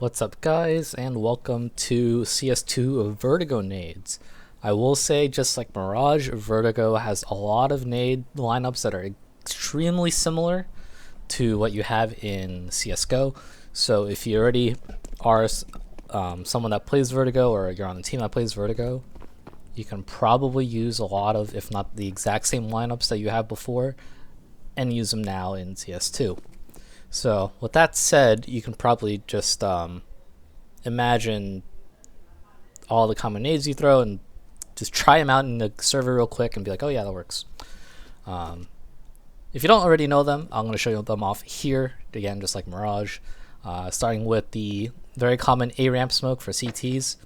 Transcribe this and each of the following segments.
What's up guys, and welcome to CS2 Vertigo Nades. I will say, just like Mirage, Vertigo has a lot of nade lineups that are extremely similar to what you have in CSGO. So if you already are someone that plays Vertigo, or you're on a team that plays Vertigo, you can probably use a lot of, if not the exact same lineups that you have before, and use them now in CS2. So with that said, you can probably just imagine all the common nades you throw and just try them out in the server real quick and be like, oh yeah, that works. If you don't already know them, I'm going to show you them off here, again, just like Mirage. Starting with the very common A ramp smoke for CTs.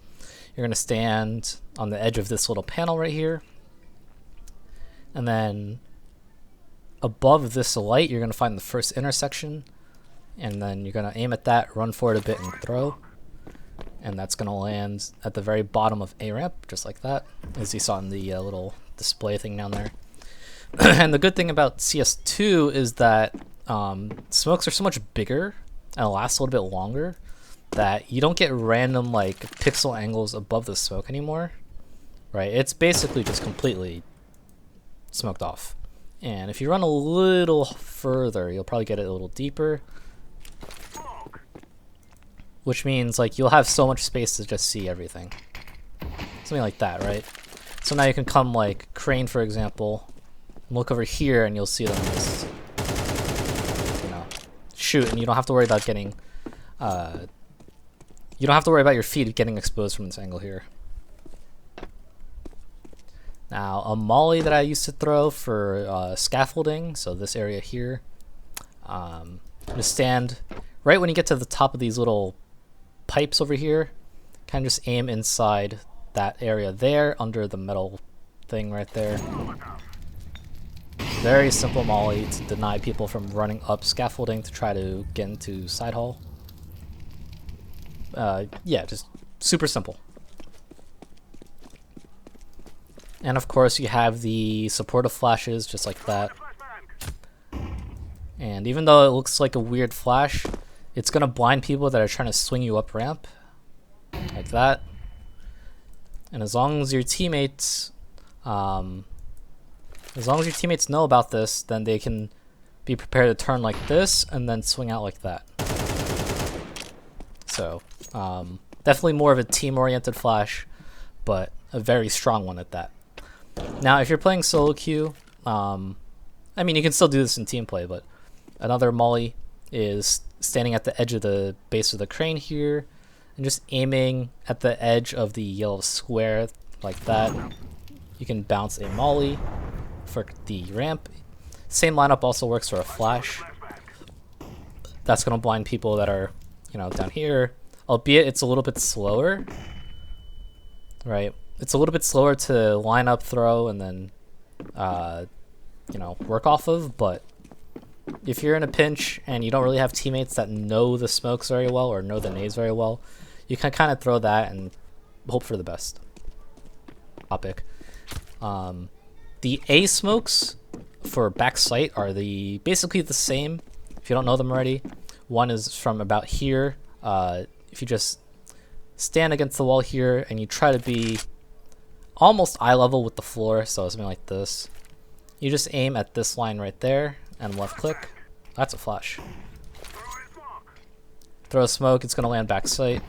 You're going to stand on the edge of this little panel right here. And then above this light, you're going to find the first intersection. And then you're going to aim at that, run for it a bit, and throw. And that's going to land at the very bottom of A ramp, just like that, as you saw in the little display thing down there. And the good thing about CS2 is that smokes are so much bigger and last a little bit longer that you don't get random like pixel angles above the smoke anymore, right? It's basically just completely smoked off. And if you run a little further, you'll probably get it a little deeper, which means like you'll have so much space to just see everything. Something like that, right? So now you can come like crane, for example, and look over here and you'll see them just, shoot, and you don't have to worry about getting you don't have to worry about your feet getting exposed from this angle here. Now, a molly that I used to throw for scaffolding, so this area here, just stand right when you get to the top of these little pipes over here, kind of just aim inside that area there, under the metal thing right there. Very simple molly to deny people from running up scaffolding to try to get into side hall. Yeah, just super simple. And of course you have the supportive flashes just like that. And even though it looks like a weird flash, it's going to blind people that are trying to swing you up ramp, like that. And as long as your teammates know about this, then they can be prepared to turn like this and then swing out like that. So definitely more of a team-oriented flash, but a very strong one at that. Now, if you're playing solo queue, I mean, you can still do this in team play, but another molly is standing at the edge of the base of the crane here and just aiming at the edge of the yellow square like that. You can bounce a molly for the ramp. Same lineup also works for a flash. That's going to blind people that are, down here, albeit it's a little bit slower, right? It's a little bit slower to line up, throw, and then, work off of, but if you're in a pinch and you don't really have teammates that know the smokes very well or know the nades very well, you can kind of throw that and hope for the best. Topic. The A smokes for backside are basically the same if you don't know them already. One is from about here. If you just stand against the wall here and you try to be almost eye level with the floor, so something like this, you just aim at this line right there and left click. That's a flash. Throw a smoke, it's going to land backside.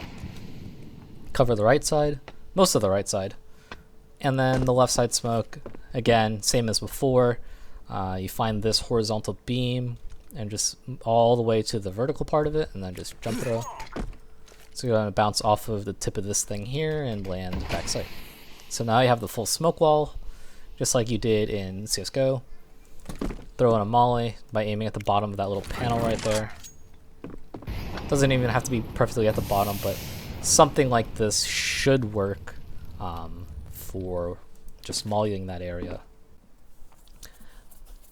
Cover the right side, most of the right side. And then the left side smoke, again, same as before. You find this horizontal beam and just all the way to the vertical part of it, and then just jump throw. So you're going to bounce off of the tip of this thing here and land backside. So now you have the full smoke wall, just like you did in CSGO. Throw in a molly by aiming at the bottom of that little panel right there. Doesn't even have to be perfectly at the bottom, but something like this should work for just mollying that area.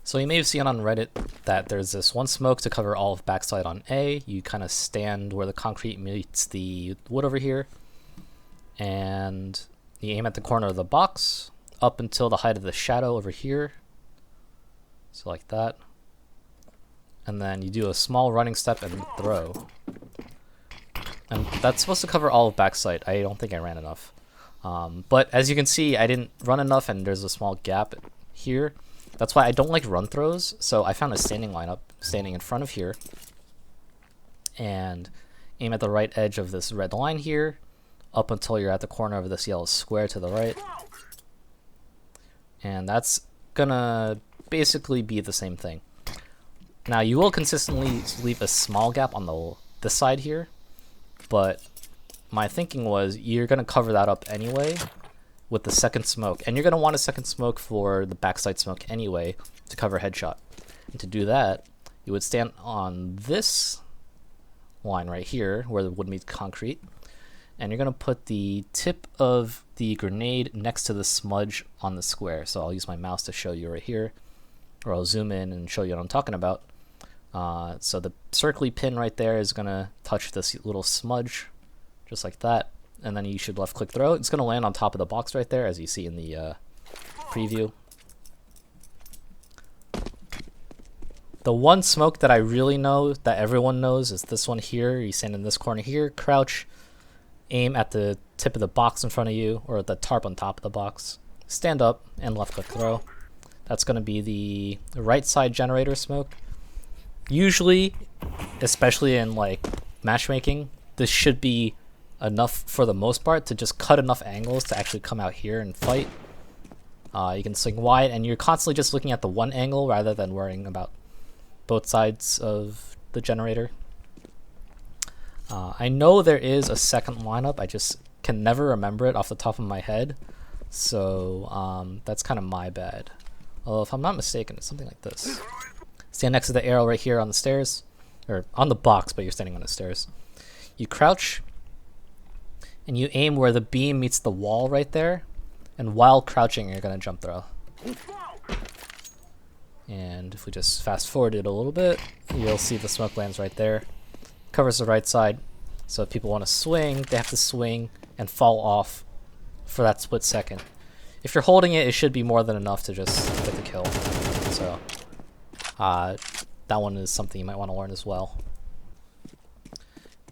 So you may have seen on Reddit that there's this one smoke to cover all of backside on A. You kind of stand where the concrete meets the wood over here, and you aim at the corner of the box up until the height of the shadow over here. So like that. And then you do a small running step and throw. And that's supposed to cover all of backside. I don't think I ran enough. But as you can see, I didn't run enough and there's a small gap here. That's why I don't like run throws. So I found a standing lineup, standing in front of here. And aim at the right edge of this red line here, up until you're at the corner of this yellow square to the right. And that's gonna basically be the same thing. Now you will consistently leave a small gap on this side here, but my thinking was you're gonna cover that up anyway with the second smoke, and you're gonna want a second smoke for the backside smoke anyway to cover headshot. And to do that, you would stand on this line right here where the wood meets concrete, and you're gonna put the tip of the grenade next to the smudge on the square. So I'll use my mouse to show you right here, or I'll zoom in and show you what I'm talking about. So the circly pin right there is gonna touch this little smudge, just like that, and then you should left click throw. It's gonna land on top of the box right there, as you see in the preview. The one smoke that I really know, that everyone knows, is this one here. You stand in this corner here, crouch, aim at the tip of the box in front of you, or the tarp on top of the box. Stand up and left click throw. That's going to be the right side generator smoke. Usually, especially in like matchmaking, this should be enough for the most part to just cut enough angles to actually come out here and fight. You can swing wide, and you're constantly just looking at the one angle rather than worrying about both sides of the generator. I know there is a second lineup, I just can never remember it off the top of my head, so that's kind of my bad. Although if I'm not mistaken, it's something like this. Stand next to the arrow right here on the stairs, or on the box, but you're standing on the stairs. You crouch, and you aim where the beam meets the wall right there, and while crouching you're going to jump throw. And if we just fast forward it a little bit, you'll see the smoke lands right there. Covers the right side, so if people want to swing, they have to swing and fall off for that split second. If you're holding it, it should be more than enough to just get the kill. So that one is something you might want to learn as well.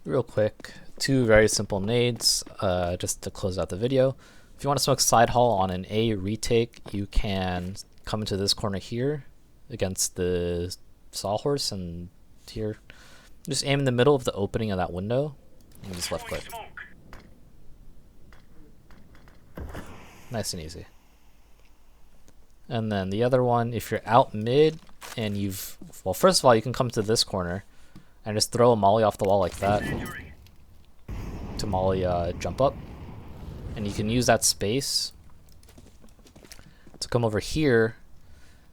Real quick, two very simple nades just to close out the video. If you want to smoke side haul on an A retake, you can come into this corner here against the sawhorse, and here just aim in the middle of the opening of that window and just left click. Nice and easy. And then the other one, if you're out mid and well, first of all, you can come to this corner and just throw a molly off the wall like that to molly jump up, and you can use that space to come over here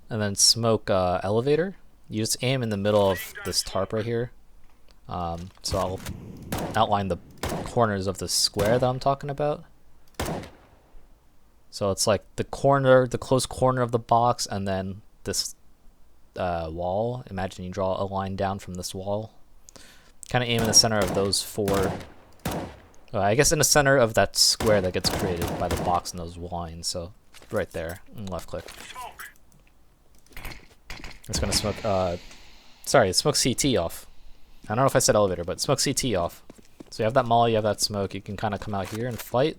and then smoke elevator. You just aim in the middle of this tarp right here. So I'll outline the corners of the square that I'm talking about. So it's like the corner, the close corner of the box, and then this wall. Imagine you draw a line down from this wall. Kind of aim in the center of those four. I guess in the center of that square that gets created by the box and those lines. So right there, and left click. It's gonna smoke. Sorry, smoke CT off. I don't know if I said elevator, but smoke CT off. So you have that molly, you have that smoke. You can kind of come out here and fight.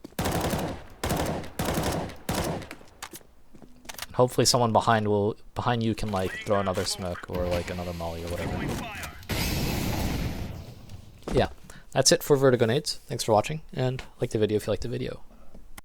Hopefully someone behind you can like throw another smoke or like another molly or whatever. Yeah, that's it for Vertigo Nades. Thanks for watching, and like the video if you liked the video.